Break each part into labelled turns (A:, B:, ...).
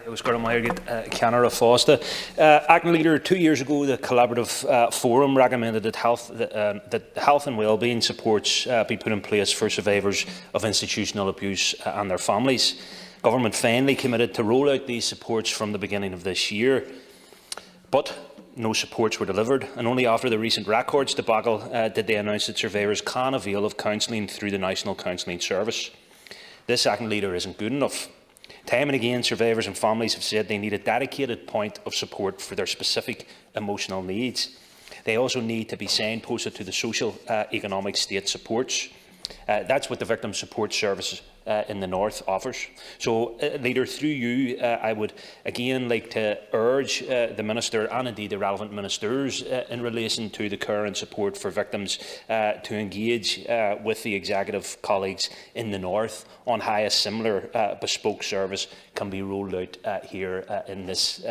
A: It was Gordon Canara Fosta. Acting leader, 2 years ago, the collaborative forum recommended that health and wellbeing supports be put in place for survivors of institutional abuse and their families. Government finally committed to roll out these supports from the beginning of this year, but no supports were delivered, and only after the recent records debacle did they announce that survivors can avail of counselling through the National Counselling Service. This acting leader isn't good enough. Time and again, survivors and families have said they need a dedicated point of support for their specific emotional needs. They also need to be signposted to the social economic state supports. That's what the Victim Support Service in the North offers. So, Leader, through you, I would again like to urge the Minister and indeed the relevant ministers in relation to the care and support for victims to engage with the executive colleagues in the North on how a similar bespoke service can be rolled out here in this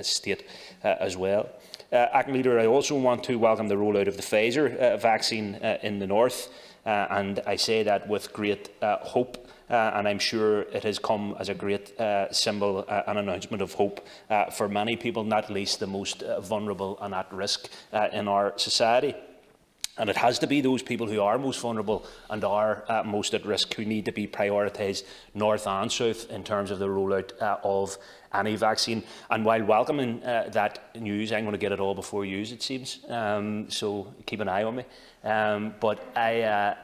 A: state as well. Acting Leader, I also want to welcome the rollout of the Pfizer vaccine in the North, and I say that with great hope. And I'm sure it has come as a great symbol, an announcement of hope for many people, not least the most vulnerable and at risk in our society. And it has to be those people who are most vulnerable and are most at risk who need to be prioritised, north and south, in terms of the rollout of any vaccine. And while welcoming that news, I'm going to get it all before you, it seems. So keep an eye on me. But I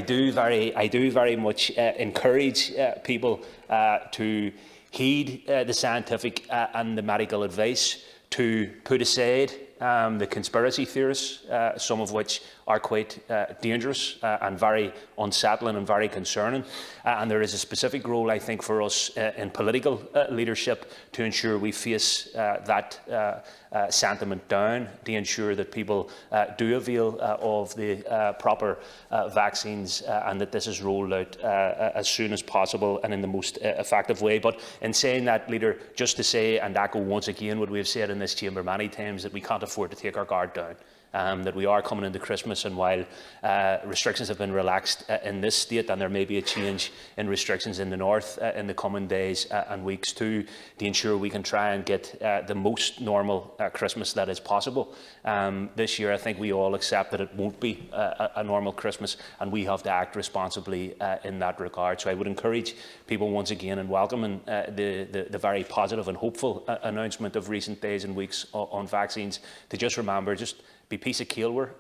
A: do very much encourage people to heed the scientific and the medical advice, to put aside the conspiracy theorists, some of which are quite dangerous and very unsettling and very concerning. And there is a specific role, I think, for us in political leadership to ensure we face that sentiment down, to ensure that people do avail of the proper vaccines and that this is rolled out as soon as possible and in the most effective way. But in saying that, Leader, just to say and echo once again what we have said in this chamber many times, that we can't afford to take our guard down. That we are coming into Christmas, and while restrictions have been relaxed in this state, and there may be a change in restrictions in the North in the coming days and weeks too, to ensure we can try and get the most normal Christmas that is possible. This year, I think we all accept that it won't be a normal Christmas, and we have to act responsibly in that regard. So I would encourage people once again, in welcoming the very positive and hopeful announcement of recent days and weeks on vaccines, to just remember, just be peace of Keelwer,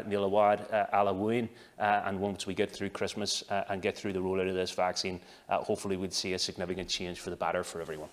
A: Niall Ó Donnghaile, and once we get through Christmas and get through the rollout of this vaccine, hopefully we'll see a significant change for the better for everyone.